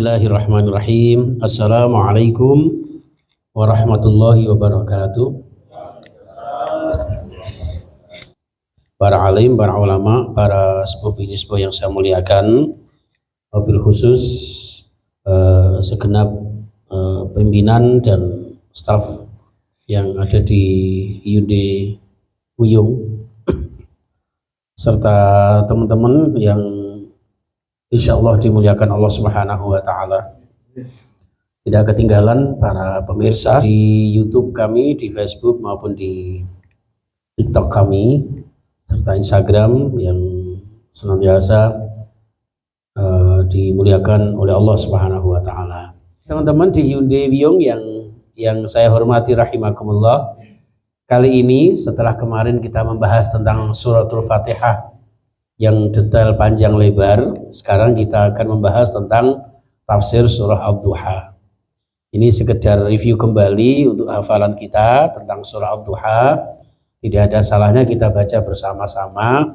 Bismillahirrahmanirrahim. Assalamualaikum warahmatullahi wabarakatuh. Para alim, para ulama, para sepuh yang saya muliakan, wabil khusus segenap pimpinan dan staf yang ada di IUD Wiyung serta teman-teman yang insya Allah dimuliakan Allah Subhanahu wa Ta'ala. Tidak ketinggalan para pemirsa di YouTube kami, di Facebook maupun di TikTok kami, serta Instagram yang senantiasa dimuliakan oleh Allah Subhanahu wa Ta'ala. Teman-teman di Hyundai Wiyung yang saya hormati rahimakumullah, kali ini setelah kemarin kita membahas tentang suratul Fatihah yang detail panjang lebar, sekarang kita akan membahas tentang tafsir surah Ad-Duha. Ini sekedar review kembali untuk hafalan kita tentang surah Ad-Duha. Tidak ada salahnya kita baca bersama-sama,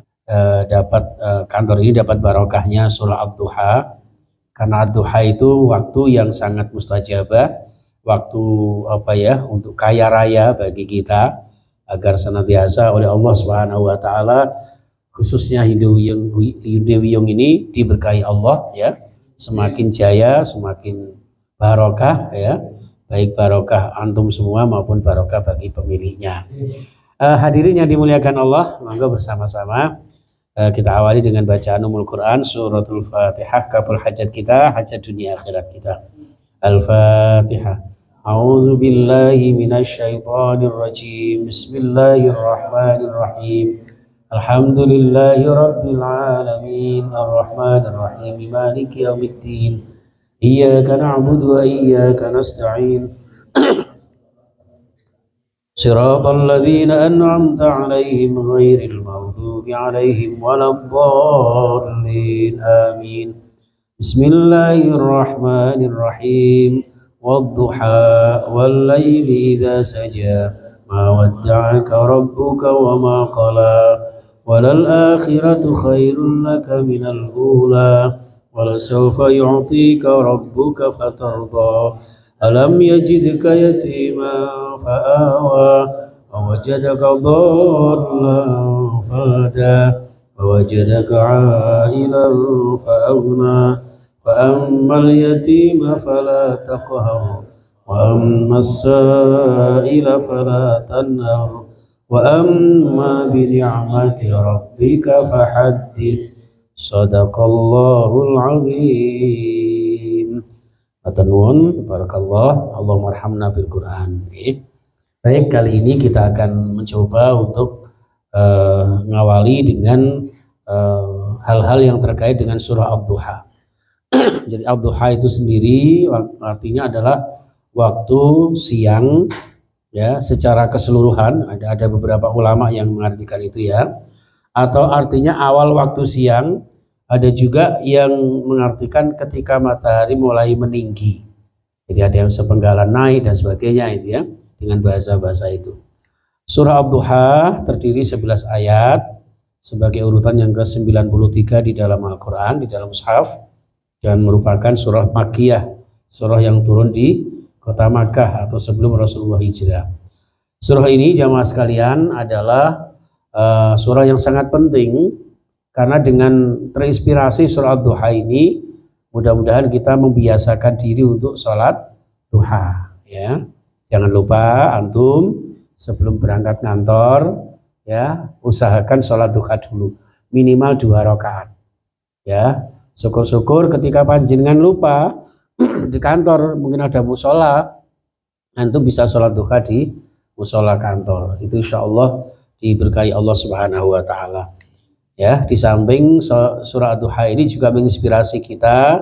kantor ini dapat barokahnya surah Ad-Duha, karena Ad-Duha itu waktu yang sangat mustajabah, waktu untuk kaya raya bagi kita, agar senantiasa oleh Allah Subhanahu wa Ta'ala, khususnya Hyundai Wiyung ini diberkahi Allah ya, semakin jaya, semakin barokah ya, baik barokah antum semua maupun barokah bagi pemiliknya. Hadirin yang dimuliakan Allah, monggo bersama-sama kita awali dengan bacaan Ummul Quran suratul Fatihah, kabul hajat kita, hajat dunia akhirat kita. Al-Fatihah. A'udzu billahi minasyaitonir rajim. Bismillahirrahmanirrahim. Alhamdulillahi rabbil alamin, arrahmanir rahim, maliki yaumiddin, iyyaka na'budu wa iyyaka nasta'in, siratal ladzina an'amta 'alaihim ghairil maghdubi 'alaihim waladdallin, amin. Bismillahirrahmanirrahim. Wadduha wal laili idza saja, ma wadda'aka rabbuka wa ma qala, walal akhiratu khairun laka minal ula, walasawfa yu'tika rabbuka fatarda, alam yajidka yatima fa'awa, wa wajadaka dhallan fahada, wa wajadaka 'ailan fa'aghna, fa'ammal yatima fala taqhar, وأما السائل فلا تنهر وأما بنعمة ربك فحدث صدق الله العظيم. Atanun, barakallah, Allahumma arhamna bil Quran. Baik, kali ini kita akan mencoba untuk ngawali dengan hal-hal yang terkait dengan surah Ad-Duha. Jadi Ad-Duha itu sendiri artinya adalah waktu siang ya, secara keseluruhan. Ada beberapa ulama yang mengartikan itu ya, atau artinya awal waktu siang. Ada juga yang mengartikan ketika matahari mulai meninggi, jadi ada yang sepenggalan naik dan sebagainya itu ya, dengan bahasa-bahasa itu. Surah Ad-Duha terdiri 11 ayat sebagai urutan yang ke-93 di dalam Al-Quran, di dalam mushaf, dan merupakan surah Makkiyah, surah yang turun di kota Makkah atau sebelum Rasulullah hijrah. Surah ini jamaah sekalian adalah surah yang sangat penting, karena dengan terinspirasi surah Ad-Duha ini mudah-mudahan kita membiasakan diri untuk sholat duha ya. Jangan lupa antum sebelum berangkat kantor ya, usahakan sholat duha dulu minimal 2 rakaat ya. Syukur-syukur ketika panjenengan lupa di kantor, mungkin ada musola, antum bisa sholat duha di musola kantor. Itu insya Allah diberkahi Allah Subhanahu wa Ta'ala ya. Di samping surah Ad-Duha ini juga menginspirasi kita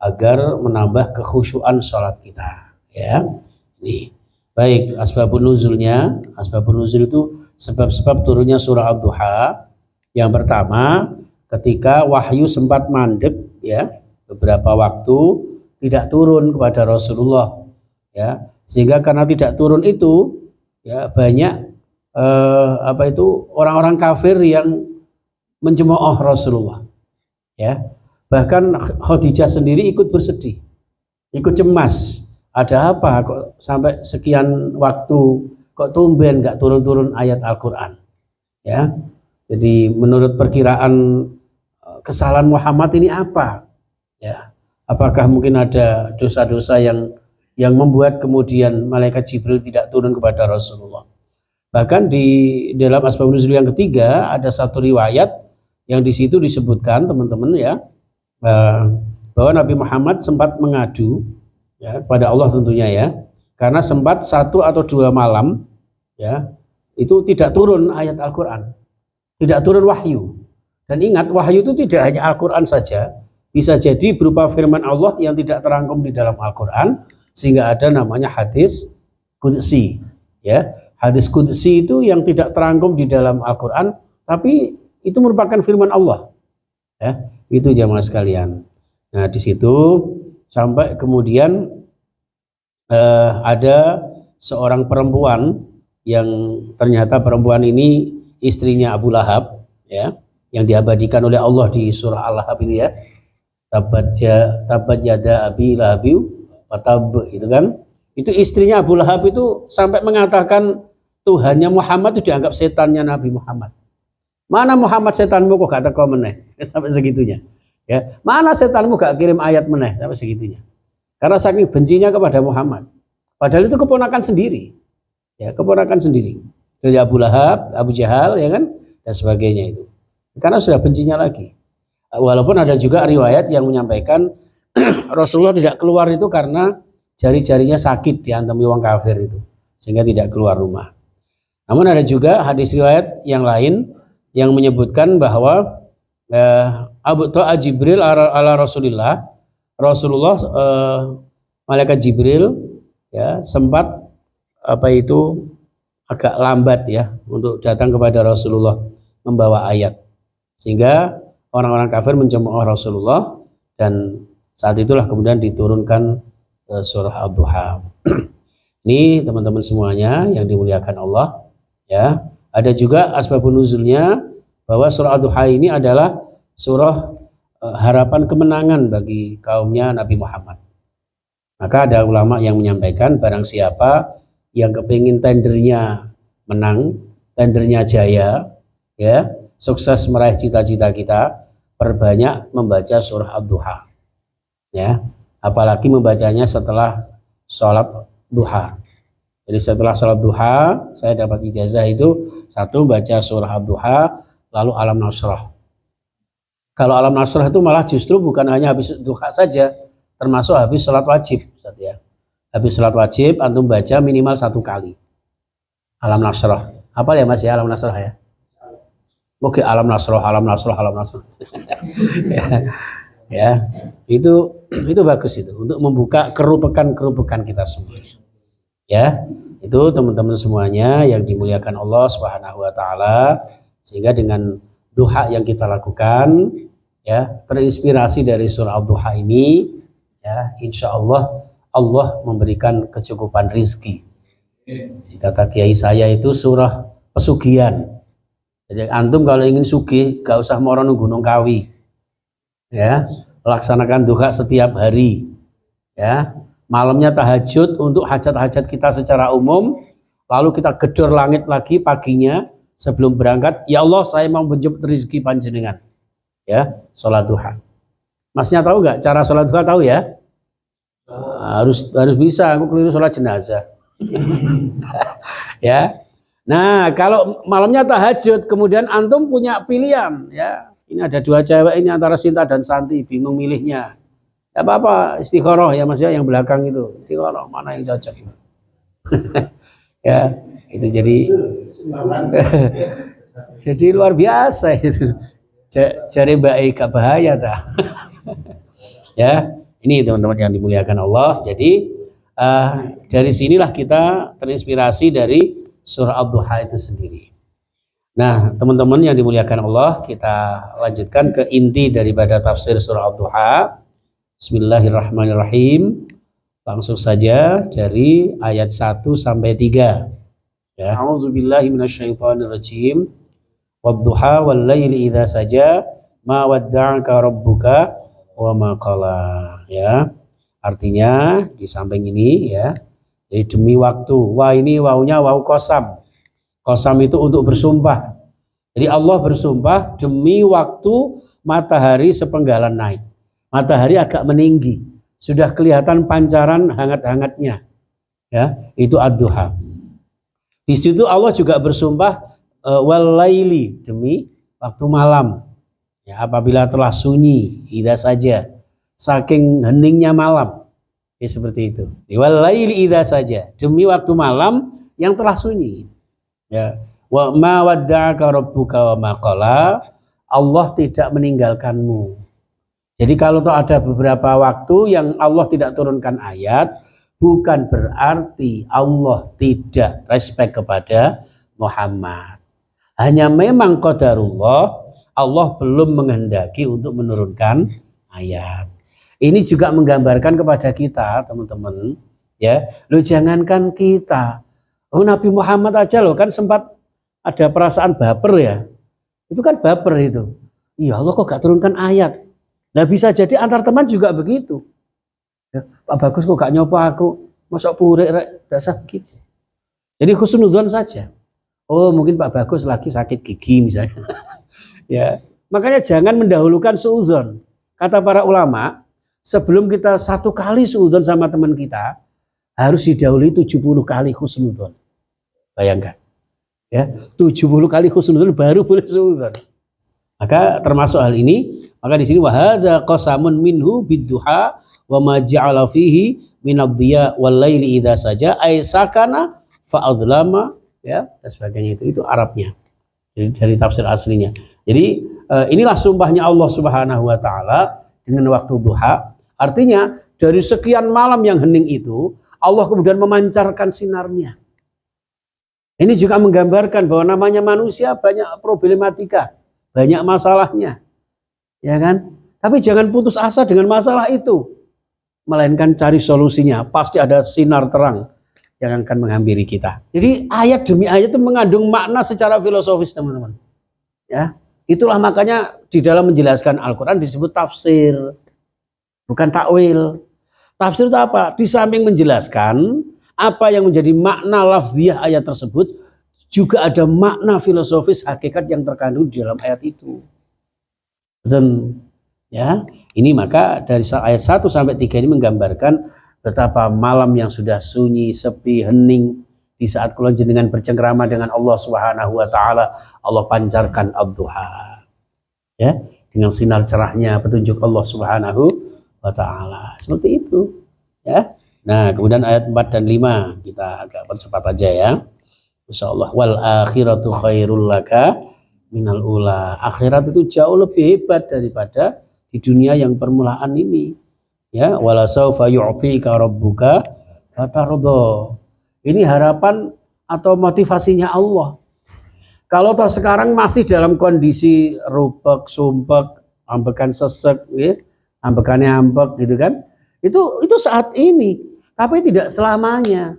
agar menambah kekhusyuan sholat kita ya. Nih, baik, asbabun nuzulnya. Asbabun nuzul itu sebab-sebab turunnya surah Ad-Duha. Yang pertama, ketika wahyu sempat mandek ya, beberapa waktu tidak turun kepada Rasulullah ya, sehingga karena tidak turun itu ya, banyak orang-orang kafir yang mencemooh Rasulullah ya. Bahkan Khadijah sendiri ikut bersedih ikut cemas. Ada apa kok sampai sekian waktu kok tumben nggak turun-turun ayat Al-Quran? Ya, jadi menurut perkiraan kesalahan Muhammad ini apa? Ya, apakah mungkin ada dosa-dosa yang membuat kemudian malaikat Jibril tidak turun kepada Rasulullah? Bahkan di dalam asbab nuzul yang ketiga ada satu riwayat yang di situ disebutkan teman-teman ya, bahwa Nabi Muhammad sempat mengadu ya pada Allah tentunya ya, karena sempat 1 atau 2 malam ya itu tidak turun ayat Al-Quran, tidak turun wahyu. Dan ingat, wahyu itu tidak hanya Al-Quran saja, bisa jadi berupa firman Allah yang tidak terangkum di dalam Al-Quran, sehingga ada namanya hadis qudsi ya. Hadis qudsi itu yang tidak terangkum di dalam Al-Quran, tapi itu merupakan firman Allah ya. Itu jamaah sekalian. Nah di situ sampai kemudian ada seorang perempuan yang ternyata perempuan ini istrinya Abu Lahab ya, yang diabadikan oleh Allah di surah Al-Lahab itu ya, tabat yada abi lahabi watab, itu kan, itu istrinya Abu Lahab itu sampai mengatakan Tuhannya Muhammad itu dianggap setannya Nabi Muhammad. Mana Muhammad, setanmu kok gak teko meneh, sampai segitunya ya. Mana setanmu gak kirim ayat meneh, sampai segitunya. Karena saking bencinya kepada Muhammad. Padahal itu keponakan sendiri. Ya, keponakan sendiri. Dari Abu Lahab, Abu Jahal ya kan, dan sebagainya itu. Karena sudah bencinya lagi. Walaupun ada juga riwayat yang menyampaikan Rasulullah tidak keluar itu karena jari-jarinya sakit diantemi orang kafir itu, sehingga tidak keluar rumah. Namun ada juga hadis riwayat yang lain yang menyebutkan bahwa Abu Ta'a Jibril ala Rasulullah, malaikat Jibril ya sempat agak lambat ya untuk datang kepada Rasulullah membawa ayat, sehingga orang-orang kafir mencemooh Rasulullah, dan saat itulah kemudian diturunkan surah Ad-Duha. Ini teman-teman semuanya yang dimuliakan Allah ya. Ada juga asbabun nuzulnya, bahwa surah Ad-Duha ini adalah surah harapan kemenangan bagi kaumnya Nabi Muhammad. Maka ada ulama yang menyampaikan barang siapa yang kepingin tendernya menang, tendernya jaya ya, sukses meraih cita-cita kita, perbanyak membaca surah Ad-Duha ya, apalagi membacanya setelah sholat duha. Jadi setelah sholat duha saya dapat ijazah itu, satu baca surah Ad-Duha, lalu Alam Nasrah. Kalau Alam Nasrah itu malah justru bukan hanya habis duha saja, termasuk habis sholat wajib ya. Habis sholat wajib antum baca minimal 1 kali Alam Nasrah. Apa ya Mas ya, Alam Nasrah ya? Oke, Alam Nasrah, Alam Nasrah, Alam Nasrah. ya, itu bagus itu untuk membuka kerupekan kita semuanya. Ya, itu teman-teman semuanya yang dimuliakan Allah Subhanahu wa taala, sehingga dengan duha yang kita lakukan ya, terinspirasi dari surah Ad-Duha ini ya, insya Allah Allah memberikan kecukupan rizki. Kata kiai saya itu surah pesugihan. Jadi antum kalau ingin sugih gak usah moro Gunung Kawi ya, laksanakan duha setiap hari ya, malamnya tahajud untuk hajat-hajat kita secara umum, lalu kita gedor langit lagi paginya sebelum berangkat, ya Allah saya mau menjemput rezeki panjenengan ya, sholat duha. Masnya tahu nggak cara sholat duha? Tahu ya? Harus bisa, aku keliru sholat jenazah. ya. Nah kalau malamnya tahajud, kemudian antum punya pilihan ya, ini ada 2 cewek ini antara Sinta dan Santi, bingung milihnya. Ya apa-apa, istikharah ya Mas ya, yang belakang itu istikharah mana yang cocok. ya itu jadi luar biasa itu. Cari baik gak bahaya dah. ya, ini teman-teman yang dimuliakan Allah. Jadi dari sinilah kita terinspirasi dari surah Ad-Duha itu sendiri. Nah, teman-teman yang dimuliakan Allah, kita lanjutkan ke inti daripada tafsir surah Ad-Duha. Bismillahirrahmanirrahim. Langsung saja dari ayat 1 sampai 3. Ya, a'udzubillahi minasyaitonirrajim. Wadduha wal laili idza saja ma wadda'aka rabbuka wa ma qala. Ya. Artinya di samping ini ya, jadi demi waktu. Wah, ini waunya wau qasam. Qasam itu untuk bersumpah. Jadi Allah bersumpah demi waktu matahari sepenggalan naik. Matahari agak meninggi, sudah kelihatan pancaran hangat-hangatnya. Ya, itu ad-duha. Di situ Allah juga bersumpah wal laili, demi waktu malam. Ya, apabila telah sunyi, idza saja, saking heningnya malam. Ya, seperti itu. Wal laili idza saja, demi waktu malam yang telah sunyi. Ya, wa ma wadda'aka rabbuka wa ma qala, Allah tidak meninggalkanmu. Jadi kalau ada beberapa waktu yang Allah tidak turunkan ayat, bukan berarti Allah tidak respect kepada Muhammad. Hanya memang qadarullah, Allah belum menghendaki untuk menurunkan ayat. Ini juga menggambarkan kepada kita, teman-teman, ya. Loh, jangankan kita, Nabi Muhammad aja loh kan sempat ada perasaan baper ya. Itu kan baper itu. Ya Allah kok gak turunkan ayat. Nah bisa jadi antar teman juga begitu. Ya, Pak Bagus kok gak nyoba aku, masuk purek rek, dasar gitu. Jadi husnudzon saja. Oh mungkin Pak Bagus lagi sakit gigi misalnya. Ya, makanya jangan mendahulukan suudzon. Kata para ulama, sebelum kita satu kali suudzon sama teman kita, harus didahului 70 kali husnudzon. Bayangkan. Ya, 70 kali husnudzon baru boleh suudzon. Maka termasuk hal ini, maka di sini wahada qasamun minhu bidduha wa ma ja'ala fihi minadh-dhiya wal laili idza saja ay sakana fa adlama, ya dan sebagainya. Itu Arabnya. Jadi dari tafsir aslinya. Jadi inilah sumpahnya Allah Subhanahu wa taala dengan waktu duha. Artinya dari sekian malam yang hening itu Allah kemudian memancarkan sinarnya. Ini juga menggambarkan bahwa namanya manusia banyak problematika, banyak masalahnya, ya kan? Tapi jangan putus asa dengan masalah itu, melainkan cari solusinya. Pasti ada sinar terang yang akan menghampiri kita. Jadi ayat demi ayat itu mengandung makna secara filosofis, teman-teman. Ya, itulah makanya di dalam menjelaskan Al-Quran disebut tafsir, bukan takwil. Tafsir itu apa? Di samping menjelaskan apa yang menjadi makna lafziyah ayat tersebut, juga ada makna filosofis hakikat yang terkandung di dalam ayat itu. Dan ya, ini maka dari ayat 1 sampai 3 ini menggambarkan betapa malam yang sudah sunyi, sepi, hening, di saat kula jenengan bercengkrama dengan Allah Subhanahu wa taala, Allah pancarkan ad-duha. Ya, dengan sinar cerahnya petunjuk Allah Subhanahu wa taala. Seperti itu, ya. Nah, kemudian ayat 4 dan 5 kita agak percepat aja ya. Insyaallah wal akhiratu khairul laka minal ula. Akhirat itu jauh lebih hebat daripada di dunia yang permulaan ini. Ya, wala saufa yu'tika rabbuka fatardha. Ini harapan atau motivasinya Allah. Kalau toh sekarang masih dalam kondisi rupek, sumpek, ambekan sesek, ya, ambekannya ambek gitu kan. Itu saat ini, tapi tidak selamanya.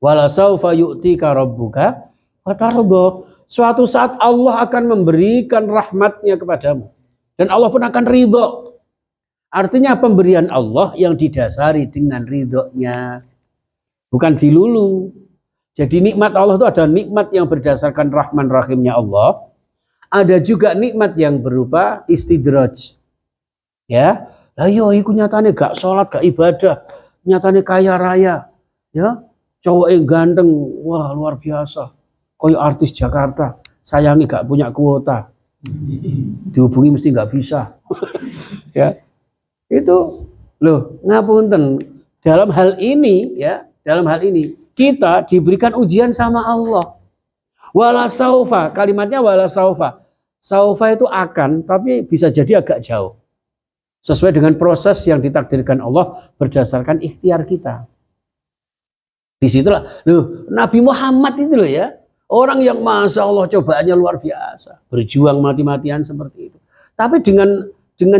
Wala saufa yu'tika rabbuka fatardha. Suatu saat Allah akan memberikan rahmatnya kepadamu dan Allah pun akan ridho. Artinya pemberian Allah yang didasari dengan ridhonya, bukan dilulu. Jadi nikmat Allah itu ada nikmat yang berdasarkan rahman rahimnya Allah, ada juga nikmat yang berupa istidraj. Ya, ayo iku nyatane gak sholat, gak ibadah, nyatane kaya raya, ya, cowok yang ganteng, wah luar biasa, koyo artis Jakarta, sayangi gak punya kuota, dihubungi mesti gak bisa. Ya, itu loh, ngapunten, dalam hal ini ya, dalam hal ini kita diberikan ujian sama Allah. Wala saufa, kalimatnya wala saufa. Saufa itu akan, tapi bisa jadi agak jauh. Sesuai dengan proses yang ditakdirkan Allah berdasarkan ikhtiar kita. Disitulah, loh, Nabi Muhammad itu loh ya, orang yang masya Allah cobaannya luar biasa, berjuang mati-matian seperti itu. Tapi dengan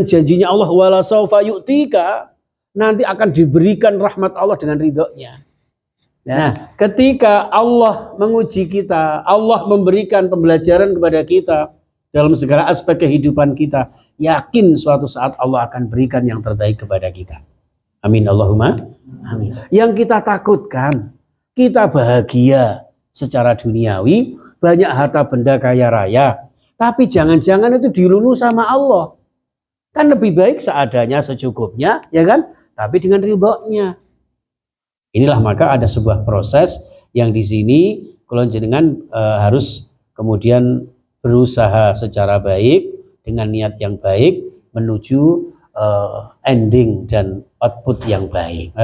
janjinya Allah wala saufa yu'tika, nanti akan diberikan rahmat Allah dengan ridhonya. Nah, ketika Allah menguji kita, Allah memberikan pembelajaran kepada kita dalam segala aspek kehidupan kita, yakin suatu saat Allah akan berikan yang terbaik kepada kita. Amin Allahumma amin. Yang kita takutkan, kita bahagia secara duniawi, banyak harta benda kaya raya, tapi jangan-jangan itu dilulu sama Allah. Kan lebih baik seadanya, secukupnya, ya kan? Tapi dengan ridhonya. Inilah maka ada sebuah proses yang di sini kalau jenengan harus kemudian berusaha secara baik dengan niat yang baik menuju ending dan output yang baik.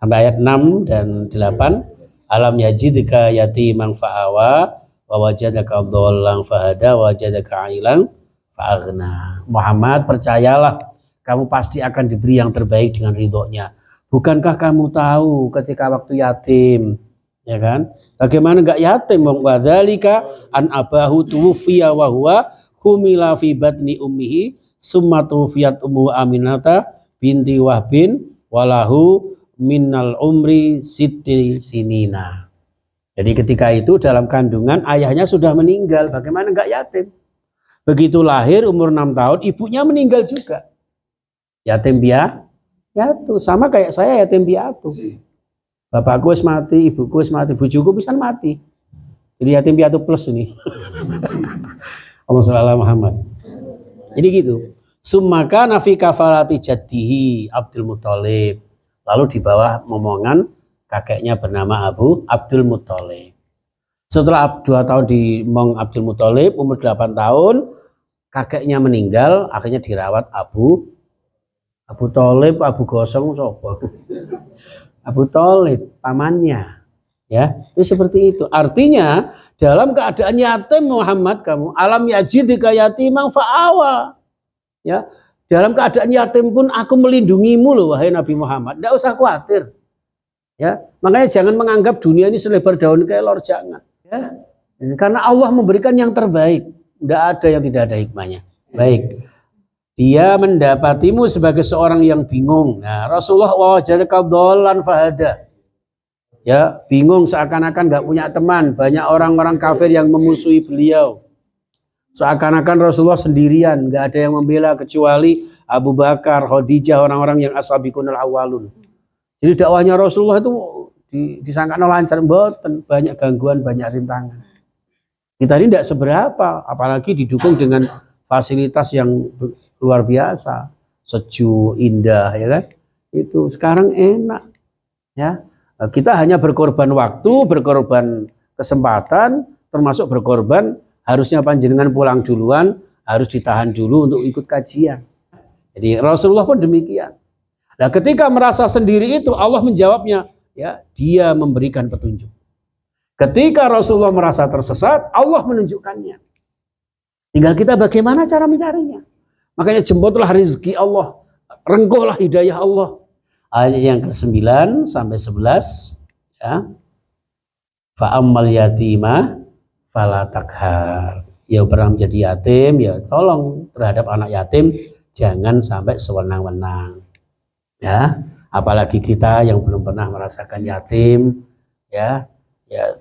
Sampai ayat 6 dan 8. Alam yajidka yatiman fa'awa wa wajadaka dhallan fahada wa wajadaka ailan fa'aghna. Muhammad, percayalah, kamu pasti akan diberi yang terbaik dengan ridhonya. Bukankah kamu tahu ketika waktu yatim, ya kan? Bagaimana enggak yatim? Wa dzalika an abahu tuwfiya wa huwa humila fi batni ummihi summa tuwfiyat ummu Aminata binti Wahbin walahu minnal umri siti sinina. Jadi ketika itu dalam kandungan ayahnya sudah meninggal, bagaimana enggak yatim? Begitu lahir umur 6 tahun ibunya meninggal juga. Yatim piatu, sama kayak saya yatim piatu. Bapakku wis mati, ibuku wis mati, bojoku pisan mati. Jadi yatim piatu plus ini. Allahumma shalli ala Muhammad. Jadi gitu. Summaka nafi kafalati jaddihi Abdul Muthalib. Lalu di bawah momongan kakeknya bernama Abdul Muthalib. Setelah 2 tahun di Mong Abdul Muthalib, umur 8 tahun, kakeknya meninggal, akhirnya dirawat Abu Thalib, Abu Gosong, sopo. Abu Thalib, pamannya. Ya, itu seperti itu. Artinya, dalam keadaan yatim Muhammad kamu, alam yajidika yatimang fa'awa. Ya, dalam keadaan yatim pun aku melindungimu loh wahai Nabi Muhammad. Tidak usah khawatir. Ya, makanya jangan menganggap dunia ini selebar daun kelor, jangan. Ya, karena Allah memberikan yang terbaik. Tidak ada yang tidak ada hikmahnya. Baik. Dia mendapatimu sebagai seorang yang bingung. Nah, Rasulullah wajadaka dhallan fahada. Ya, bingung seakan-akan nggak punya teman. Banyak orang-orang kafir yang memusuhi beliau. Seakan-akan Rasulullah sendirian, nggak ada yang membela kecuali Abu Bakar, Khadijah, orang-orang yang as-sabiqunal awwalun. Jadi dakwahnya Rasulullah itu disangka lancar, mboten, banyak gangguan, banyak rintangan. Kita ini tidak seberapa, apalagi didukung dengan fasilitas yang luar biasa, sejuk, indah, ya kan? Itu sekarang enak, ya. Kita hanya berkorban waktu, berkorban kesempatan, termasuk berkorban harusnya panjenengan pulang duluan, harus ditahan dulu untuk ikut kajian. Jadi Rasulullah pun demikian. Nah, ketika merasa sendiri itu Allah menjawabnya, ya, dia memberikan petunjuk. Ketika Rasulullah merasa tersesat, Allah menunjukkannya. Tinggal kita bagaimana cara mencarinya. Makanya jemputlah rezeki Allah, rengkuhlah hidayah Allah. Ayat yang ke-9 sampai 11, ya. Fa'ammal yatima fala takhar. Ya, pernah menjadi yatim, ya tolong terhadap anak yatim jangan sampai sewenang-wenang. Ya, apalagi kita yang belum pernah merasakan yatim, ya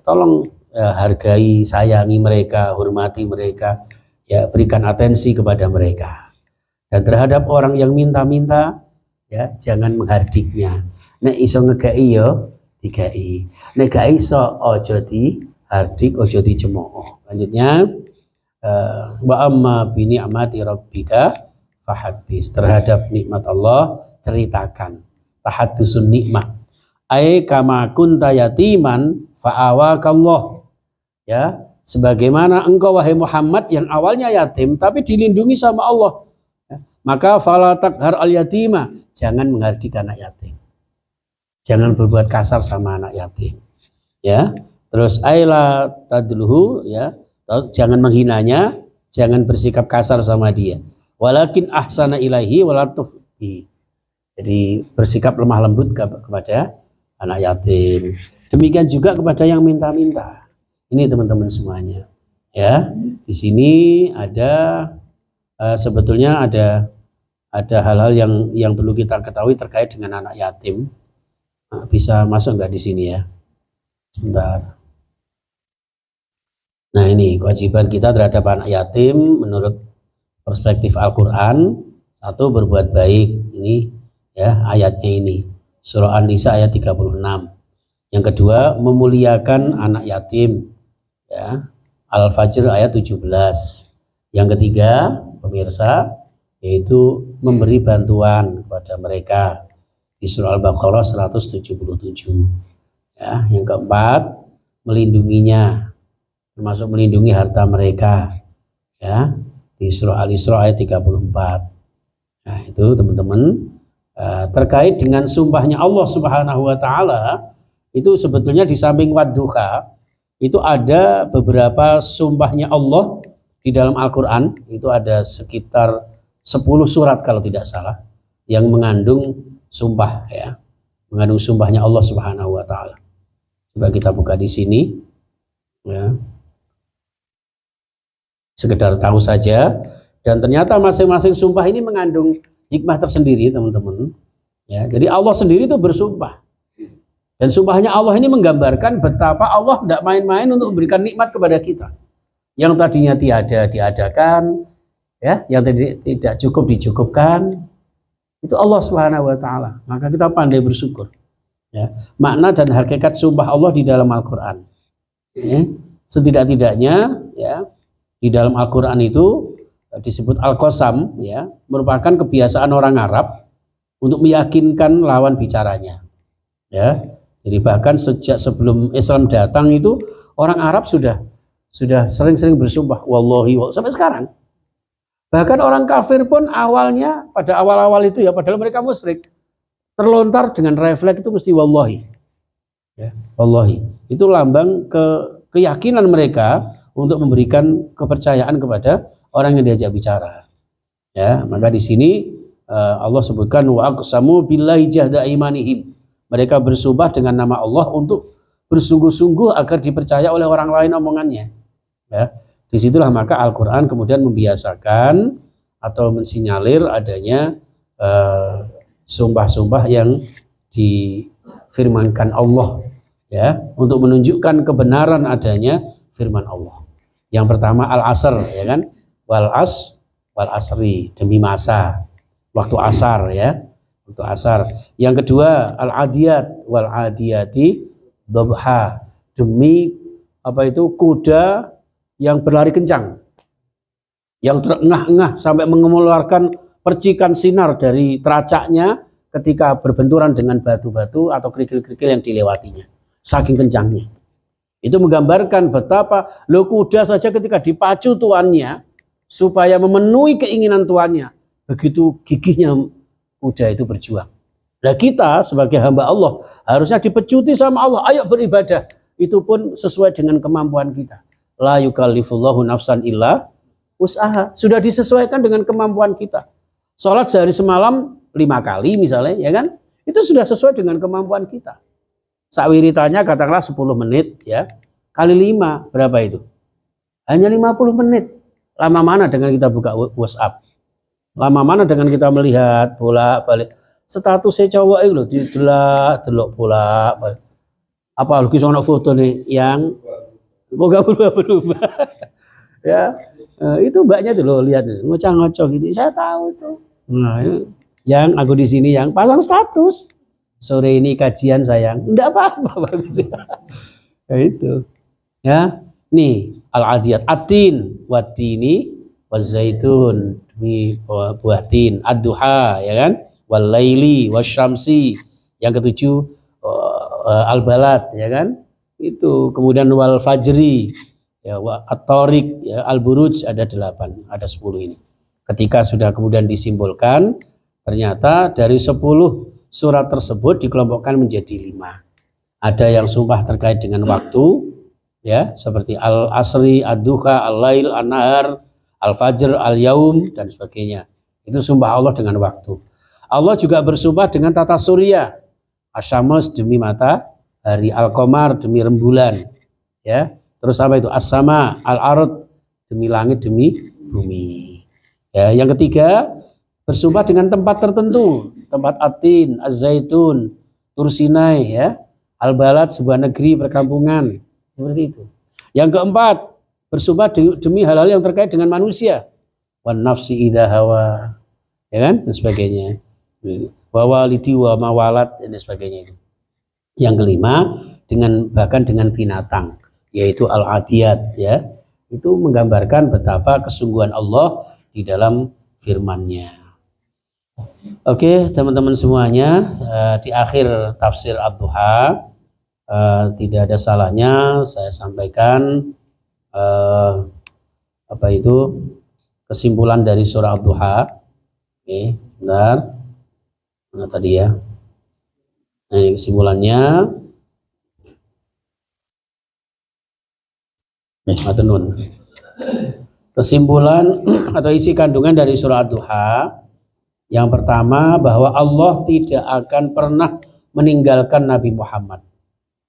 tolong hargai, sayangi mereka, hormati mereka. Ya, berikan atensi kepada mereka. Dan terhadap orang yang minta-minta, ya jangan menghardiknya. Nek iso ngekei yo dikei. Nek gak iso ojo dihardik, ojo dicemooh. Lanjutnya, wa amma bi ni'mati rabbika fahaddis. Terhadap nikmat Allah ceritakan. Tahaddusun nikmat. Ai kama kunta yatiman fa'awakallah. Ya, sebagaimana engkau wahai Muhammad yang awalnya yatim tapi dilindungi sama Allah, ya, maka fala takhar al yatima, jangan menghardik anak yatim, jangan berbuat kasar sama anak yatim, ya. Terus aila tadluhu, ya, jangan menghinanya, jangan bersikap kasar sama dia. Walakin ahsana ilaihi walatufhi, jadi bersikap lemah lembut kepada anak yatim. Demikian juga kepada yang minta-minta. Ini teman-teman semuanya, ya. Di sini ada sebetulnya ada hal-hal yang perlu kita ketahui terkait dengan anak yatim. Nah, bisa masuk nggak di sini ya? Sebentar. Nah, ini kewajiban kita terhadap anak yatim menurut perspektif Al-Quran. 1, berbuat baik. Ini ya ayatnya ini. Surah An-Nisa ayat 36. Yang kedua, memuliakan anak yatim, ya. Al-Fajr ayat 17. Yang ketiga, pemirsa, yaitu memberi bantuan kepada mereka di surah Al-Baqarah 177. Ya, yang keempat, melindunginya, termasuk melindungi harta mereka, ya, di surah Al-Isra ayat 34. Nah, itu teman-teman, terkait dengan sumpahnya Allah Subhanahu wa taala, itu sebetulnya di samping wadduha itu ada beberapa sumpahnya Allah di dalam Al-Qur'an, itu ada sekitar 10 surat kalau tidak salah yang mengandung sumpah, ya. Mengandung sumpahnya Allah Subhanahu wa taala. Coba kita buka di sini, ya. Sekedar tahu saja, dan ternyata masing-masing sumpah ini mengandung hikmah tersendiri, teman-teman. Ya, jadi Allah sendiri itu bersumpah. Dan sumpahnya Allah ini menggambarkan betapa Allah tidak main-main untuk memberikan nikmat kepada kita. Yang tadinya tiada diadakan, ya, yang tidak cukup dicukupkan. Itu Allah Subhanahu wa taala. Maka kita pandai bersyukur. Ya, makna dan hakikat sumpah Allah di dalam Al-Qur'an. Ya, setidak-tidaknya, ya, di dalam Al-Qur'an itu disebut Al-Qasam, ya, merupakan kebiasaan orang Arab untuk meyakinkan lawan bicaranya. Ya. Jadi bahkan sejak sebelum Islam datang itu orang Arab sudah sering-sering bersumpah wallahi sampai sekarang. Bahkan orang kafir pun awalnya pada awal-awal itu, ya, padahal mereka musyrik, terlontar dengan refleks itu mesti wallahi. Ya, wallahi. Itu lambang keyakinan mereka untuk memberikan kepercayaan kepada orang yang diajak bicara. Ya, maka di sini Allah sebutkan wa aqsamu billahi jahda imanihim. Mereka bersumpah dengan nama Allah untuk bersungguh-sungguh agar dipercaya oleh orang lain omongannya. Ya, disitulah maka Al-Quran kemudian membiasakan atau mensinyalir adanya sumpah-sumpah yang difirmankan Allah, ya, untuk menunjukkan kebenaran adanya firman Allah. Yang pertama Al-Asr, ya kan, wal asri, demi masa, waktu asar, ya. Untuk asar. Yang kedua al-adiyat wal adiyati dhabha, demi kuda yang berlari kencang, yang terengah-engah sampai mengeluarkan percikan sinar dari teracaknya ketika berbenturan dengan batu-batu atau kerikil-kerikil yang dilewatinya, saking kencangnya. Itu menggambarkan betapa kuda saja ketika dipacu tuannya supaya memenuhi keinginan tuannya, begitu gigihnya kuda itu berjuang. Nah, kita sebagai hamba Allah harusnya dipecuti sama Allah, ayo beribadah. Itu pun sesuai dengan kemampuan kita. La yukallifullahu nafsan illa wus'aha. Sudah disesuaikan dengan kemampuan kita. Sholat sehari semalam 5 kali misalnya, ya kan? Itu sudah sesuai dengan kemampuan kita. Sakwiritannya katakanlah 10 menit, ya. Kali 5 berapa itu? Hanya 50 menit. Lama mana dengan kita buka WhatsApp? Lama mana dengan kita melihat bolak-balik statusnya cowok itu loh, delok bolak-balik. Apa lagi sono foto nih yang gak berubah-berubah. Ya, itu mbaknya tuh loh, lihat ngocah-ngocok gitu. Saya tahu itu. Nah, yang aku di sini yang pasang status. Sore ini kajian sayang. Enggak apa-apa bagus. Ya itu. Ya, nih al-adiyat atin watini wazaitun, demi buah tin, ad-duha, ya kan, wal laili wasyamsi. Yang ketujuh al-balad, ya kan, itu. Kemudian wal fajri, ya, at-tariq, ya, al-buruj, ada 8, ada 10 ini. Ketika sudah kemudian disimbolkan, ternyata dari 10 surat tersebut dikelompokkan menjadi 5. Ada yang sumpah terkait dengan waktu, ya, seperti al-asri, ad-duha, al-lail, an-nahar, al-fajr, al-yaum, dan sebagainya. Itu sumpah Allah dengan waktu. Allah juga bersumpah dengan tata surya. Asyams, demi matahari, al-qamar, demi rembulan, ya. Terus apa itu? As-sama, al-ard, demi langit, demi bumi. Ya, yang ketiga bersumpah dengan tempat tertentu, tempat atin, az-zaitun, Tursinai, ya, al-balad, sebuah negeri perkampungan, seperti itu. Yang keempat bersumpah demi hal-hal yang terkait dengan manusia, wan nafsi idza hawa, ya kan, dan sebagainya. wa walidi wa mawalat dan sebagainya itu. Yang kelima bahkan dengan binatang, yaitu al-adiyat, ya. Itu menggambarkan betapa kesungguhan Allah di dalam firman-Nya. Oke, teman-teman semuanya, di akhir tafsir Ad-Duha tidak ada salahnya saya sampaikan kesimpulan dari surah Ad-Duha. Oke, bentar. Mana tadi ya? Nah, ini kesimpulannya. Matenun. Kesimpulan atau isi kandungan dari surah Ad-Duha. Yang pertama, bahwa Allah tidak akan pernah meninggalkan Nabi Muhammad.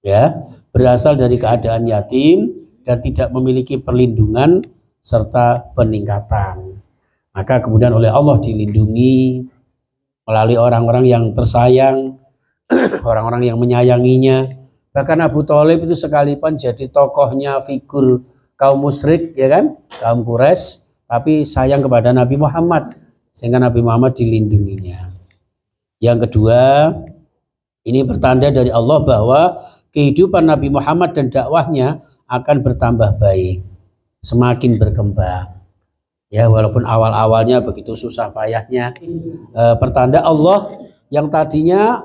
Ya, berasal dari keadaan yatim dan tidak memiliki perlindungan serta peningkatan. Maka kemudian oleh Allah dilindungi melalui orang-orang yang tersayang, orang-orang yang menyayanginya. Bahkan Abu Thalib itu sekalipun jadi tokohnya, figur kaum musyrik, ya kan, kaum Quraisy, tapi sayang kepada Nabi Muhammad, sehingga Nabi Muhammad dilindunginya. Yang kedua, ini pertanda dari Allah bahwa kehidupan Nabi Muhammad dan dakwahnya akan bertambah baik, semakin berkembang. Ya, walaupun awal-awalnya begitu susah payahnya, pertanda Allah yang tadinya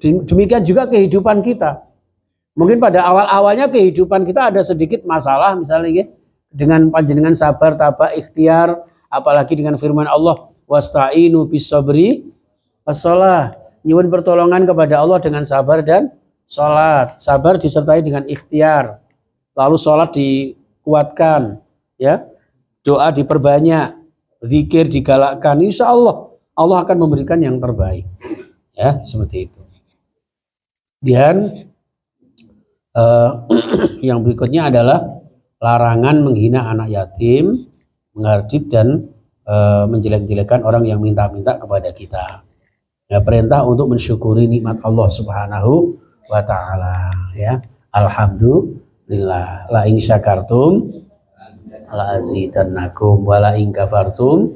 demikian juga kehidupan kita. Mungkin pada awal-awalnya kehidupan kita ada sedikit masalah, misalnya dengan panjenengan sabar, tabah, ikhtiar, apalagi dengan firman Allah, wasta'inu bis-sabri was-shalah. Nyuwun pertolongan kepada Allah dengan sabar dan sholat. Sabar disertai dengan ikhtiar, lalu sholat dikuatkan, ya, doa diperbanyak, zikir digalakkan. Insya Allah Allah akan memberikan yang terbaik, ya, seperti itu. Dan yang berikutnya adalah larangan menghina anak yatim, menghardik dan menjelek-jelekan orang yang minta-minta kepada kita. Ya, perintah untuk mensyukuri nikmat Allah Subhanahu wa ta'ala, ya. Alhamdulillah, la in syakartum la azidannakum wa la in kafartum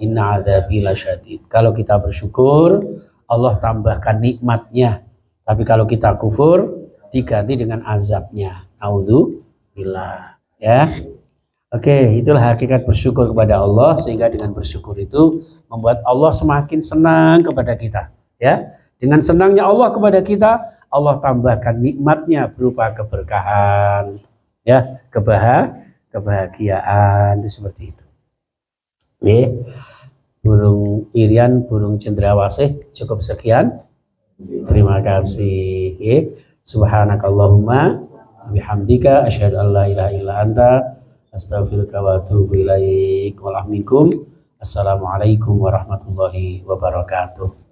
inna adzabi lasyadid. Kalau kita bersyukur, Allah tambahkan nikmatnya. Tapi kalau kita kufur, diganti dengan azabnya. Auzubillah, ya. Oke, itulah hakikat bersyukur kepada Allah, sehingga dengan bersyukur itu membuat Allah semakin senang kepada kita, ya. Dengan senangnya Allah kepada kita, Allah tambahkan nikmatnya berupa keberkahan, ya, kebahagiaan, itu seperti itu. Oke. Burung Irian, burung cendrawasih, cukup sekian. Terima kasih. Oke. Subhanakallahumma bihamdika asyhadu an la ilaha illa anta astaghfiruka wa atubu ilaik. Assalamualaikum warahmatullahi wabarakatuh.